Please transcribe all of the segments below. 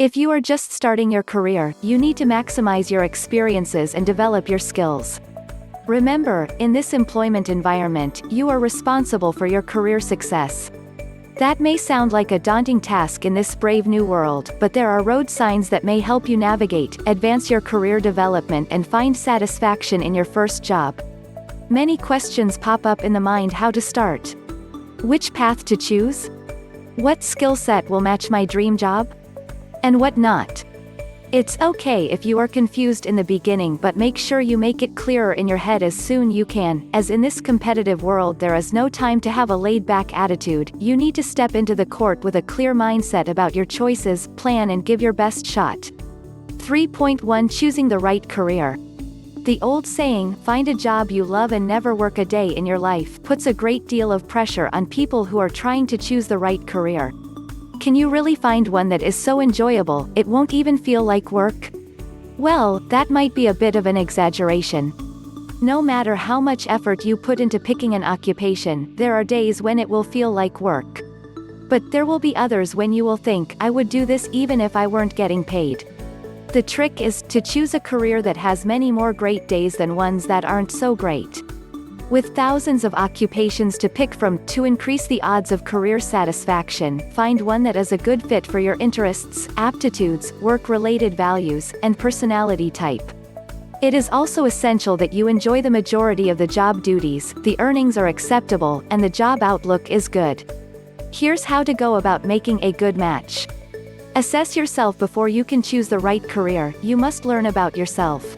If you are just starting your career, you need to maximize your experiences and develop your skills. Remember, in this employment environment, you are responsible for your career success. That may sound like a daunting task in this brave new world, but there are road signs that may help you navigate, advance your career development and find satisfaction in your first job. Many questions pop up in the mind: how to start? Which path to choose? What skill set will match my dream job? And what not? It's okay if you are confused in the beginning, but make sure you make it clearer in your head as soon you can, as in this competitive world there is no time to have a laid-back attitude. You need to step into the court with a clear mindset about your choices, plan and give your best shot. 3.1 Choosing the right career. The old saying, find a job you love and never work a day in your life, puts a great deal of pressure on people who are trying to choose the right career. Can you really find one that is so enjoyable, it won't even feel like work? Well, that might be a bit of an exaggeration. No matter how much effort you put into picking an occupation, there are days when it will feel like work. But there will be others when you will think, I would do this even if I weren't getting paid. The trick is to choose a career that has many more great days than ones that aren't so great. With thousands of occupations to pick from, to increase the odds of career satisfaction, find one that is a good fit for your interests, aptitudes, work-related values, and personality type. It is also essential that you enjoy the majority of the job duties, the earnings are acceptable, and the job outlook is good. Here's how to go about making a good match. Assess yourself before you can choose the right career. You must learn about yourself.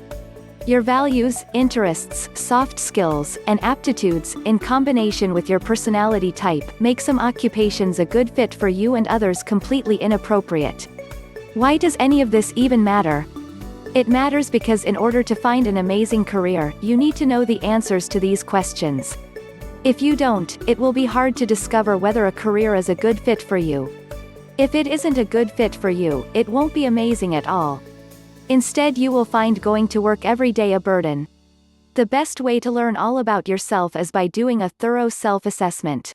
Your values, interests, soft skills, and aptitudes, in combination with your personality type, make some occupations a good fit for you and others completely inappropriate. Why does any of this even matter? It matters because in order to find an amazing career, you need to know the answers to these questions. If you don't, it will be hard to discover whether a career is a good fit for you. If it isn't a good fit for you, it won't be amazing at all. Instead, you will find going to work every day a burden. The best way to learn all about yourself is by doing a thorough self-assessment.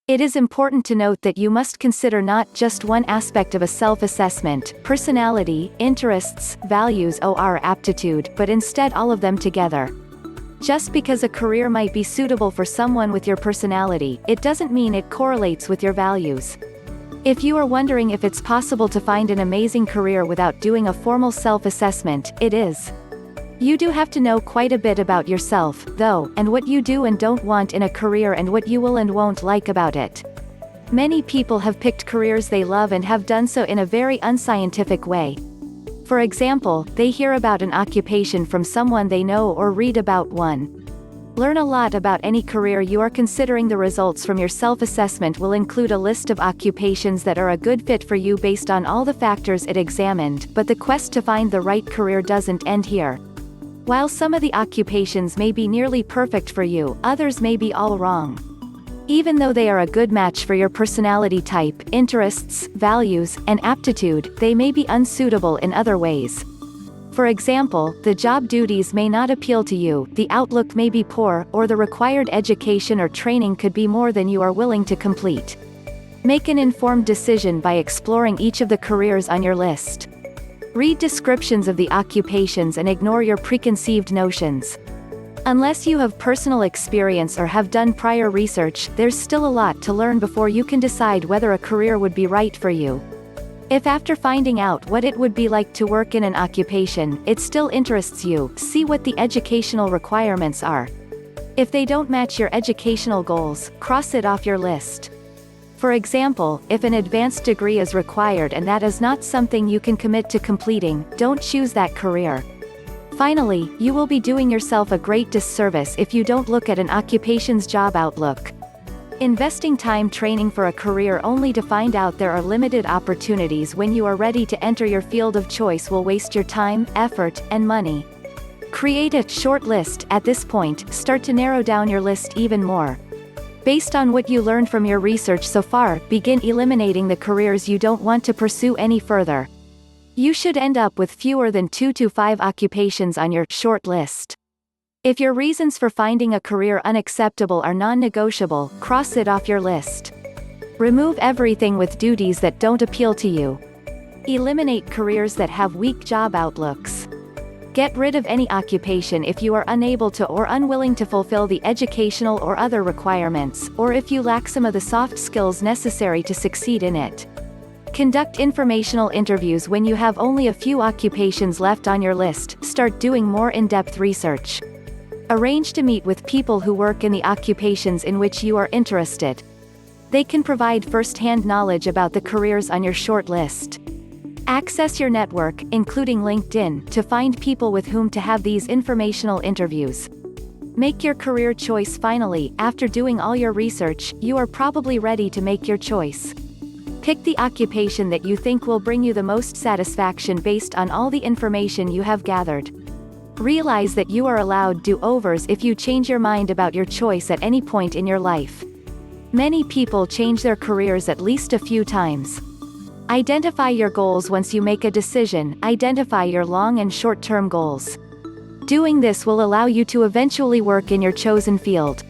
It is important to note that you must consider not just one aspect of a self-assessment, personality, interests, values or aptitude, but instead all of them together. Just because a career might be suitable for someone with your personality, it doesn't mean it correlates with your values. If you are wondering if it's possible to find an amazing career without doing a formal self-assessment, it is. You do have to know quite a bit about yourself, though, and what you do and don't want in a career and what you will and won't like about it. Many people have picked careers they love and have done so in a very unscientific way. For example, they hear about an occupation from someone they know or read about one. Learn a lot about any career you are considering. The results from your self-assessment will include a list of occupations that are a good fit for you based on all the factors it examined, but the quest to find the right career doesn't end here. While some of the occupations may be nearly perfect for you, others may be all wrong. Even though they are a good match for your personality type, interests, values, and aptitude, they may be unsuitable in other ways. For example, the job duties may not appeal to you, the outlook may be poor, or the required education or training could be more than you are willing to complete. Make an informed decision by exploring each of the careers on your list. Read descriptions of the occupations and ignore your preconceived notions. Unless you have personal experience or have done prior research, there's still a lot to learn before you can decide whether a career would be right for you. If after finding out what it would be like to work in an occupation, it still interests you, see what the educational requirements are. If they don't match your educational goals, cross it off your list. For example, if an advanced degree is required and that is not something you can commit to completing, don't choose that career. Finally, you will be doing yourself a great disservice if you don't look at an occupation's job outlook. Investing time training for a career only to find out there are limited opportunities when you are ready to enter your field of choice will waste your time, effort, and money. Create a short list. At this point, start to narrow down your list even more. Based on what you learned from your research so far, begin eliminating the careers you don't want to pursue any further. You should end up with fewer than 2 to 5 occupations on your short list. If your reasons for finding a career unacceptable are non-negotiable, cross it off your list. Remove everything with duties that don't appeal to you. Eliminate careers that have weak job outlooks. Get rid of any occupation if you are unable to or unwilling to fulfill the educational or other requirements, or if you lack some of the soft skills necessary to succeed in it. Conduct informational interviews when you have only a few occupations left on your list. Start doing more in-depth research. Arrange to meet with people who work in the occupations in which you are interested. They can provide first-hand knowledge about the careers on your short list. Access your network, including LinkedIn, to find people with whom to have these informational interviews. Make your career choice. Finally, after doing all your research, you are probably ready to make your choice. Pick the occupation that you think will bring you the most satisfaction based on all the information you have gathered. Realize that you are allowed do-overs if you change your mind about your choice at any point in your life. Many people change their careers at least a few times. Identify your goals. Once you make a decision, identify your long and short-term goals. Doing this will allow you to eventually work in your chosen field.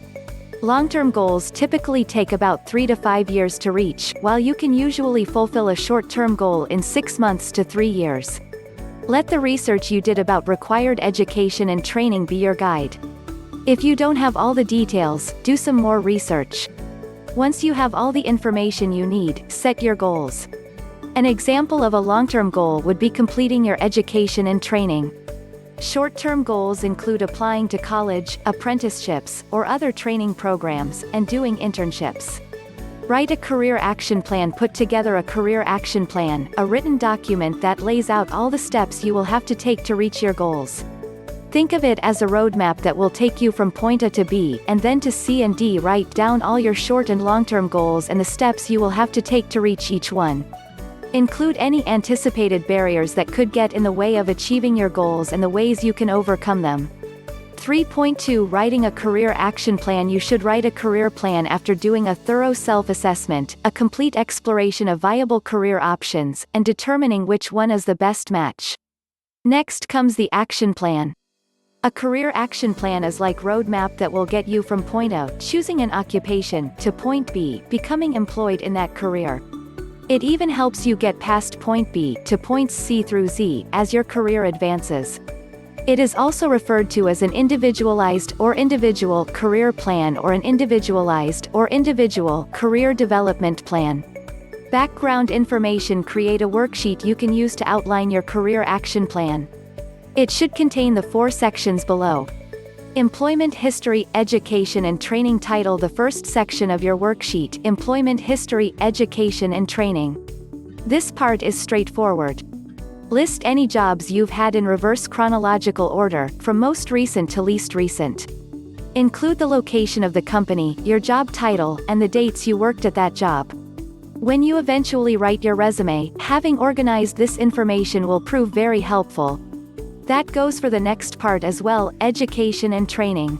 Long-term goals typically take about 3 to 5 years to reach, while you can usually fulfill a short-term goal in 6 months to 3 years. Let the research you did about required education and training be your guide. If you don't have all the details, do some more research. Once you have all the information you need, set your goals. An example of a long-term goal would be completing your education and training. Short-term goals include applying to college, apprenticeships, or other training programs, and doing internships. Write a career action plan. Put together a career action plan, a written document that lays out all the steps you will have to take to reach your goals. Think of it as a roadmap that will take you from point A to B, and then to C and D. Write down all your short and long-term goals and the steps you will have to take to reach each one. Include any anticipated barriers that could get in the way of achieving your goals and the ways you can overcome them. 3.2 Writing a career action plan. You should write a career plan after doing a thorough self-assessment, a complete exploration of viable career options, and determining which one is the best match. Next comes the action plan. A career action plan is like roadmap that will get you from point A, choosing an occupation, to point B, becoming employed in that career. It even helps you get past point B, to points C through Z, as your career advances. It is also referred to as an individualized or individual career plan or an individualized or individual career development plan. Background information. Create a worksheet you can use to outline your career action plan. It should contain the 4 sections below. Employment history, education and training. Title the first section of your worksheet, Employment History, Education and Training. This part is straightforward. List any jobs you've had in reverse chronological order, from most recent to least recent. Include the location of the company, your job title, and the dates you worked at that job. When you eventually write your resume, having organized this information will prove very helpful. That goes for the next part as well, education and training.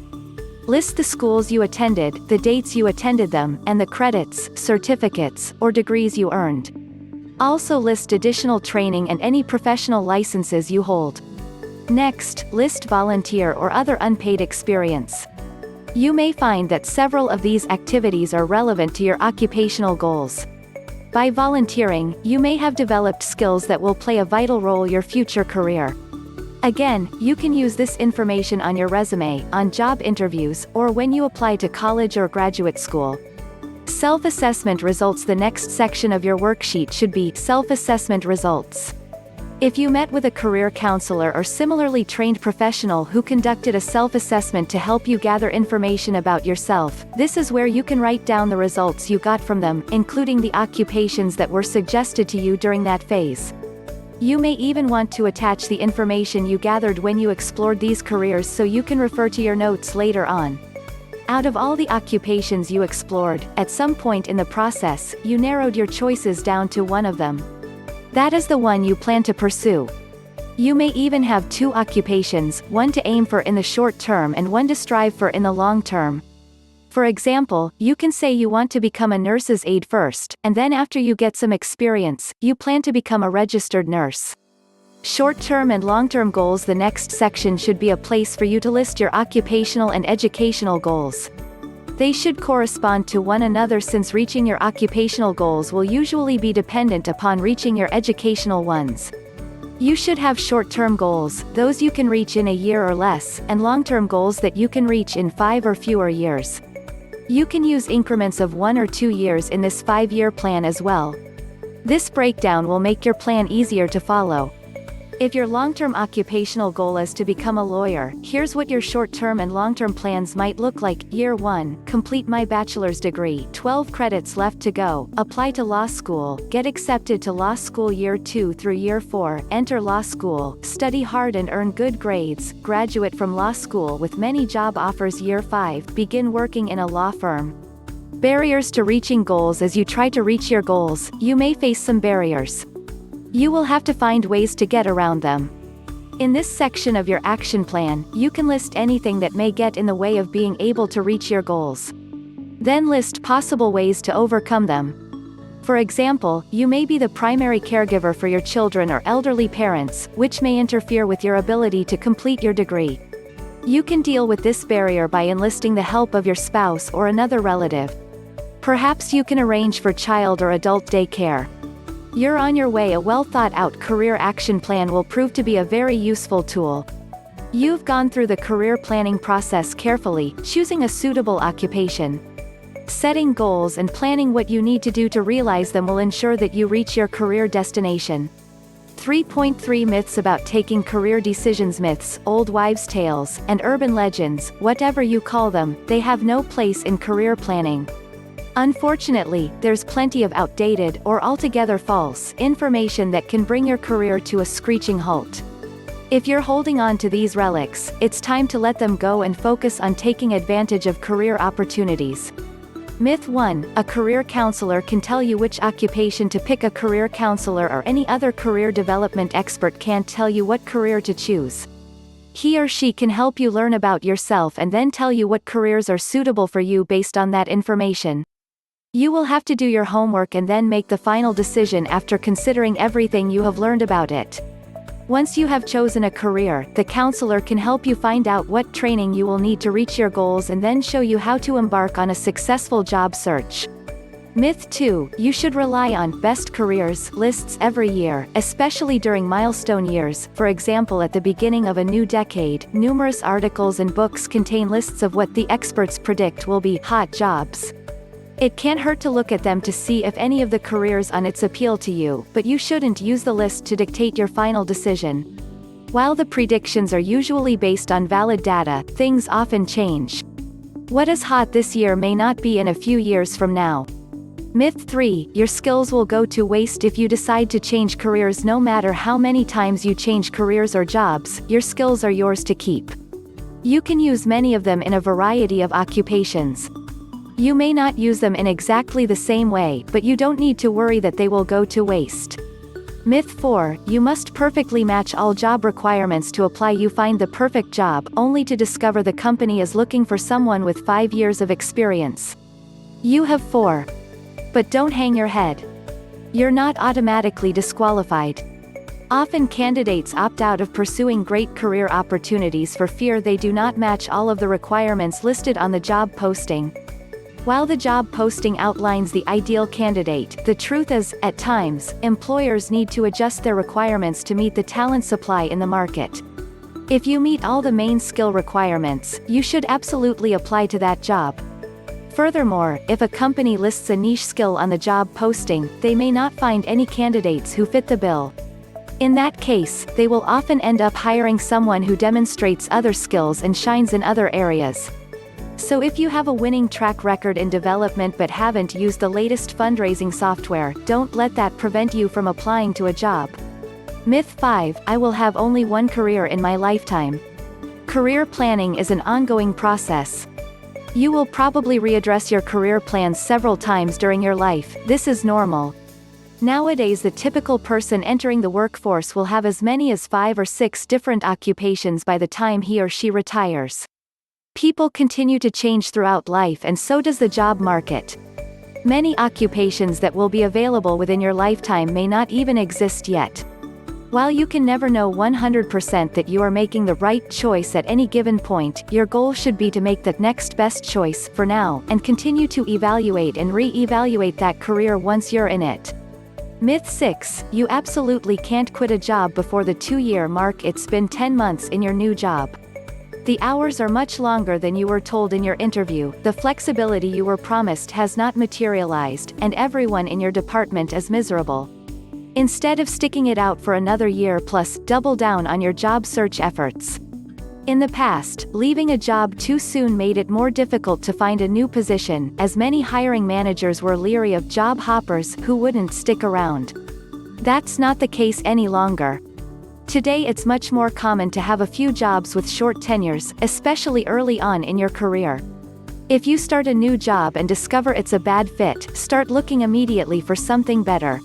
List the schools you attended, the dates you attended them, and the credits, certificates, or degrees you earned. Also list additional training and any professional licenses you hold. Next, list volunteer or other unpaid experience. You may find that several of these activities are relevant to your occupational goals. By volunteering, you may have developed skills that will play a vital role in your future career. Again, you can use this information on your resume, on job interviews, or when you apply to college or graduate school. Self-assessment results. The next section of your worksheet should be self-assessment results. If you met with a career counselor or similarly trained professional who conducted a self-assessment to help you gather information about yourself, this is where you can write down the results you got from them, including the occupations that were suggested to you during that phase. You may even want to attach the information you gathered when you explored these careers so you can refer to your notes later on. Out of all the occupations you explored, at some point in the process, you narrowed your choices down to one of them. That is the one you plan to pursue. You may even have 2 occupations, one to aim for in the short term and one to strive for in the long term. For example, you can say you want to become a nurse's aide first, and then after you get some experience, you plan to become a registered nurse. Short-term and long-term goals. The next section should be a place for you to list your occupational and educational goals. They should correspond to one another since reaching your occupational goals will usually be dependent upon reaching your educational ones. You should have short-term goals, those you can reach in a year or less, and long-term goals that you can reach in 5 or fewer years. You can use increments of 1 or 2 years in this 5-year plan as well. This breakdown will make your plan easier to follow. If your long-term occupational goal is to become a lawyer, here's what your short-term and long-term plans might look like. Year 1, complete my bachelor's degree, 12 credits left to go, apply to law school, get accepted to law school. Year 2 through year 4, enter law school, study hard and earn good grades, graduate from law school with many job offers. Year 5, begin working in a law firm. Barriers to reaching goals. As you try to reach your goals, you may face some barriers. You will have to find ways to get around them. In this section of your action plan, you can list anything that may get in the way of being able to reach your goals. Then list possible ways to overcome them. For example, you may be the primary caregiver for your children or elderly parents, which may interfere with your ability to complete your degree. You can deal with this barrier by enlisting the help of your spouse or another relative. Perhaps you can arrange for child or adult daycare. You're on your way. A well-thought-out career action plan will prove to be a very useful tool. You've gone through the career planning process carefully, choosing a suitable occupation. Setting goals and planning what you need to do to realize them will ensure that you reach your career destination. 3.3 Myths about taking career decisions. Myths, old wives' tales, and urban legends, whatever you call them, they have no place in career planning. Unfortunately, there's plenty of outdated, or altogether false, information that can bring your career to a screeching halt. If you're holding on to these relics, it's time to let them go and focus on taking advantage of career opportunities. Myth 1, a career counselor can tell you which occupation to pick. A career counselor or any other career development expert can't tell you what career to choose. He or she can help you learn about yourself and then tell you what careers are suitable for you based on that information. You will have to do your homework and then make the final decision after considering everything you have learned about it. Once you have chosen a career, the counselor can help you find out what training you will need to reach your goals and then show you how to embark on a successful job search. Myth 2, you should rely on best careers lists every year, especially during milestone years. For example, at the beginning of a new decade, numerous articles and books contain lists of what the experts predict will be hot jobs. It can't hurt to look at them to see if any of the careers on its appeal to you, but you shouldn't use the list to dictate your final decision. While the predictions are usually based on valid data, things often change. What is hot this year may not be in a few years from now. Myth 3, your skills will go to waste if you decide to change careers. No matter how many times you change careers or jobs, your skills are yours to keep. You can use many of them in a variety of occupations. You may not use them in exactly the same way, but you don't need to worry that they will go to waste. Myth 4, you must perfectly match all job requirements to apply. You find the perfect job, only to discover the company is looking for someone with 5 years of experience. You have 4. But don't hang your head. You're not automatically disqualified. Often candidates opt out of pursuing great career opportunities for fear they do not match all of the requirements listed on the job posting. While the job posting outlines the ideal candidate, the truth is, at times, employers need to adjust their requirements to meet the talent supply in the market. If you meet all the main skill requirements, you should absolutely apply to that job. Furthermore, if a company lists a niche skill on the job posting, they may not find any candidates who fit the bill. In that case, they will often end up hiring someone who demonstrates other skills and shines in other areas. So if you have a winning track record in development but haven't used the latest fundraising software, don't let that prevent you from applying to a job. Myth 5, I will have only one career in my lifetime. Career planning is an ongoing process. You will probably readdress your career plans several times during your life. This is normal. Nowadays, the typical person entering the workforce will have as many as 5 or 6 different occupations by the time he or she retires. People continue to change throughout life, and so does the job market. Many occupations that will be available within your lifetime may not even exist yet. While you can never know 100% that you are making the right choice at any given point, your goal should be to make the next best choice, for now, and continue to evaluate and re-evaluate that career once you're in it. Myth 6, you absolutely can't quit a job before the 2-year mark. It's been 10 months in your new job. The hours are much longer than you were told in your interview, the flexibility you were promised has not materialized, and everyone in your department is miserable. Instead of sticking it out for another year plus, double down on your job search efforts. In the past, leaving a job too soon made it more difficult to find a new position, as many hiring managers were leery of job hoppers who wouldn't stick around. That's not the case any longer. Today it's much more common to have a few jobs with short tenures, especially early on in your career. If you start a new job and discover it's a bad fit, start looking immediately for something better.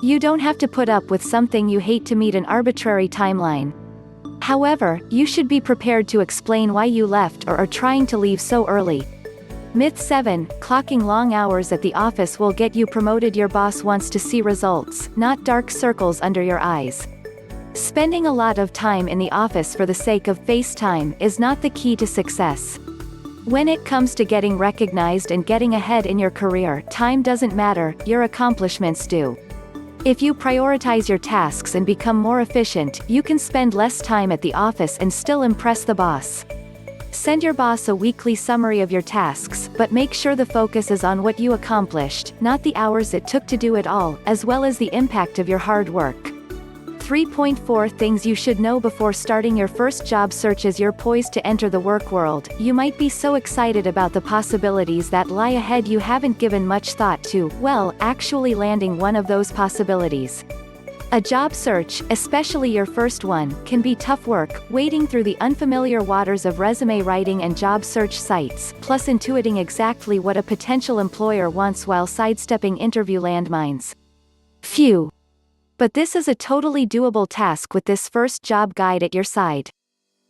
You don't have to put up with something you hate to meet an arbitrary timeline. However, you should be prepared to explain why you left or are trying to leave so early. Myth 7, clocking long hours at the office will get you promoted. Your boss wants to see results, not dark circles under your eyes. Spending a lot of time in the office for the sake of face time is not the key to success. When it comes to getting recognized and getting ahead in your career, time doesn't matter, your accomplishments do. If you prioritize your tasks and become more efficient, you can spend less time at the office and still impress the boss. Send your boss a weekly summary of your tasks, but make sure the focus is on what you accomplished, not the hours it took to do it all, as well as the impact of your hard work. 3.4 Things you should know before starting your first job search. As you're poised to enter the work world, you might be so excited about the possibilities that lie ahead you haven't given much thought to, well, actually landing one of those possibilities. A job search, especially your first one, can be tough work, wading through the unfamiliar waters of resume writing and job search sites, plus intuiting exactly what a potential employer wants while sidestepping interview landmines. Phew. But this is a totally doable task with this first job guide at your side.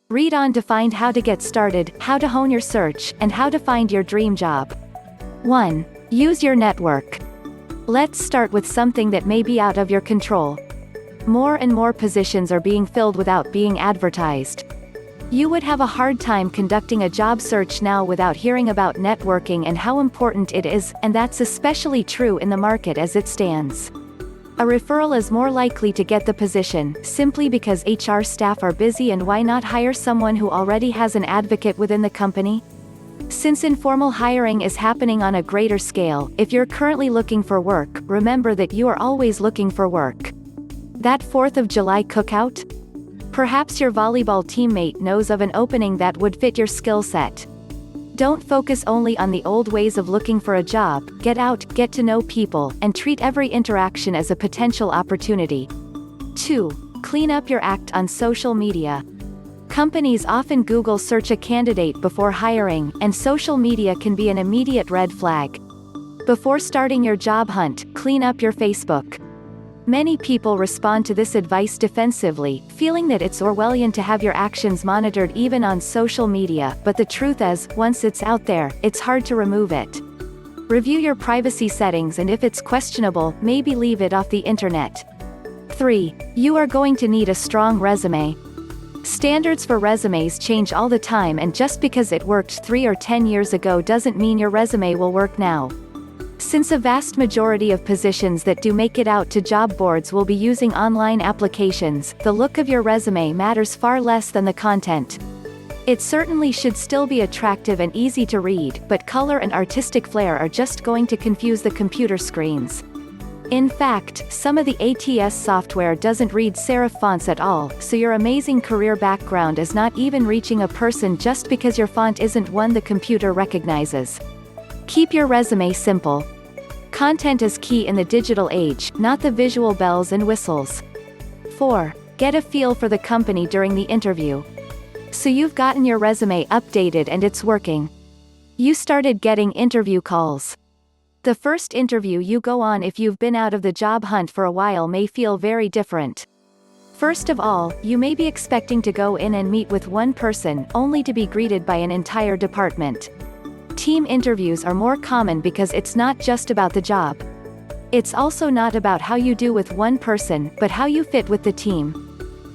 Read on to find how to get started, how to hone your search, and how to find your dream job. 1. Use your network. Let's start with something that may be out of your control. More and more positions are being filled without being advertised. You would have a hard time conducting a job search now without hearing about networking and how important it is, and that's especially true in the market as it stands. A referral is more likely to get the position, simply because HR staff are busy, and why not hire someone who already has an advocate within the company? Since informal hiring is happening on a greater scale, if you're currently looking for work, remember that you are always looking for work. That 4th of July cookout? Perhaps your volleyball teammate knows of an opening that would fit your skill set. Don't focus only on the old ways of looking for a job, get out, get to know people, and treat every interaction as a potential opportunity. 2. Clean up your act on social media. Companies often Google search a candidate before hiring, and social media can be an immediate red flag. Before starting your job hunt, clean up your Facebook. Many people respond to this advice defensively, feeling that it's Orwellian to have your actions monitored even on social media, but the truth is, once it's out there, it's hard to remove it. Review your privacy settings, and if it's questionable, maybe leave it off the internet. 3. You are going to need a strong resume. Standards for resumes change all the time, and just because it worked 3 or 10 years ago doesn't mean your resume will work now. Since a vast majority of positions that do make it out to job boards will be using online applications, the look of your resume matters far less than the content. It certainly should still be attractive and easy to read, but color and artistic flair are just going to confuse the computer screens. In fact, some of the ATS software doesn't read serif fonts at all, so your amazing career background is not even reaching a person just because your font isn't one the computer recognizes. Keep your resume simple. Content is key in the digital age, not the visual bells and whistles. 4. Get a feel for the company during the interview. So you've gotten your resume updated and it's working. You started getting interview calls. The first interview you go on if you've been out of the job hunt for a while may feel very different. First of all, you may be expecting to go in and meet with one person, only to be greeted by an entire department. Team interviews are more common because it's not just about the job. It's also not about how you do with one person, but how you fit with the team.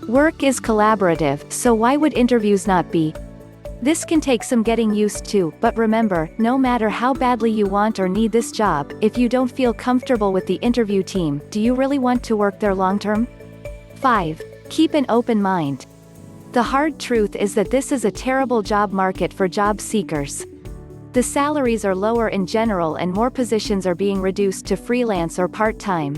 Work is collaborative, so why would interviews not be? This can take some getting used to, but remember, no matter how badly you want or need this job, if you don't feel comfortable with the interview team, do you really want to work there long term? 5. Keep an open mind. The hard truth is that this is a terrible job market for job seekers. The salaries are lower in general and more positions are being reduced to freelance or part-time.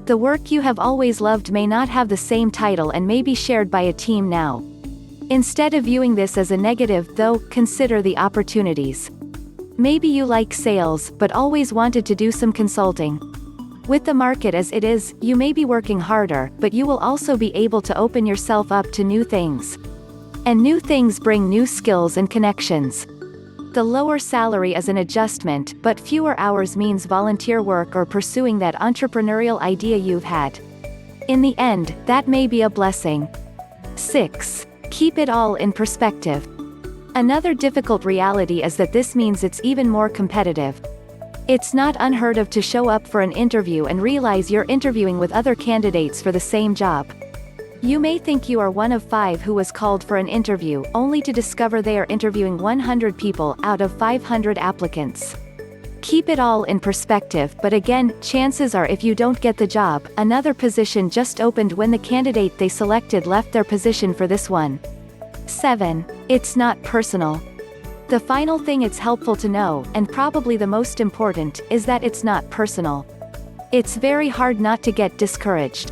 The work you have always loved may not have the same title and may be shared by a team now. Instead of viewing this as a negative, though, consider the opportunities. Maybe you like sales, but always wanted to do some consulting. With the market as it is, you may be working harder, but you will also be able to open yourself up to new things. And new things bring new skills and connections. The lower salary is an adjustment, but fewer hours means volunteer work or pursuing that entrepreneurial idea you've had. In the end, that may be a blessing. 6. Keep it all in perspective. Another difficult reality is that this means it's even more competitive. It's not unheard of to show up for an interview and realize you're interviewing with other candidates for the same job. You may think you are one of 5 who was called for an interview, only to discover they are interviewing 100 people out of 500 applicants. Keep it all in perspective, but again, chances are if you don't get the job, another position just opened when the candidate they selected left their position for this one. 7. It's not personal. The final thing it's helpful to know, and probably the most important, is that it's not personal. It's very hard not to get discouraged.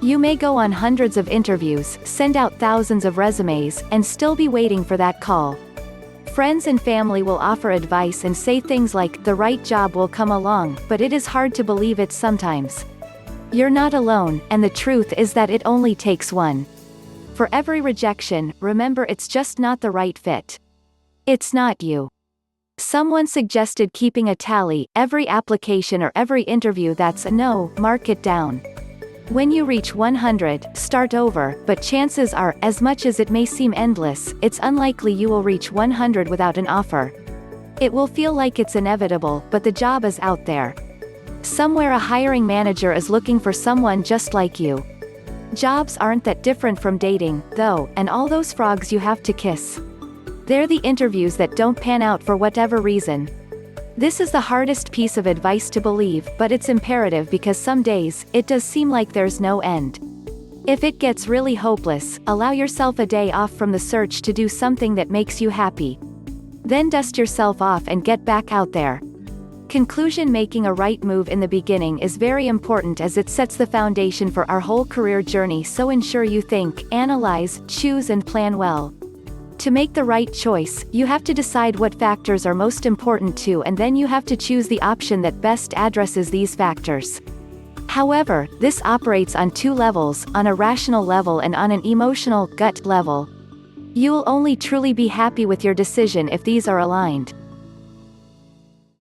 You may go on hundreds of interviews, send out thousands of resumes, and still be waiting for that call. Friends and family will offer advice and say things like, the right job will come along, but it is hard to believe it sometimes. You're not alone, and the truth is that it only takes one. For every rejection, remember it's just not the right fit. It's not you. Someone suggested keeping a tally, every application or every interview that's a no, mark it down. When you reach 100, start over, but chances are, as much as it may seem endless, it's unlikely you will reach 100 without an offer. It will feel like it's inevitable, but the job is out there. Somewhere a hiring manager is looking for someone just like you. Jobs aren't that different from dating, though, and all those frogs you have to kiss. They're the interviews that don't pan out for whatever reason. This is the hardest piece of advice to believe, but it's imperative because some days, it does seem like there's no end. If it gets really hopeless, allow yourself a day off from the search to do something that makes you happy. Then dust yourself off and get back out there. Conclusion: making a right move in the beginning is very important as it sets the foundation for our whole career journey, so ensure you think, analyze, choose and plan well. To make the right choice, you have to decide what factors are most important to you, and then you have to choose the option that best addresses these factors. However, this operates on 2 levels, on a rational level and on an emotional, gut level. You will only truly be happy with your decision if these are aligned.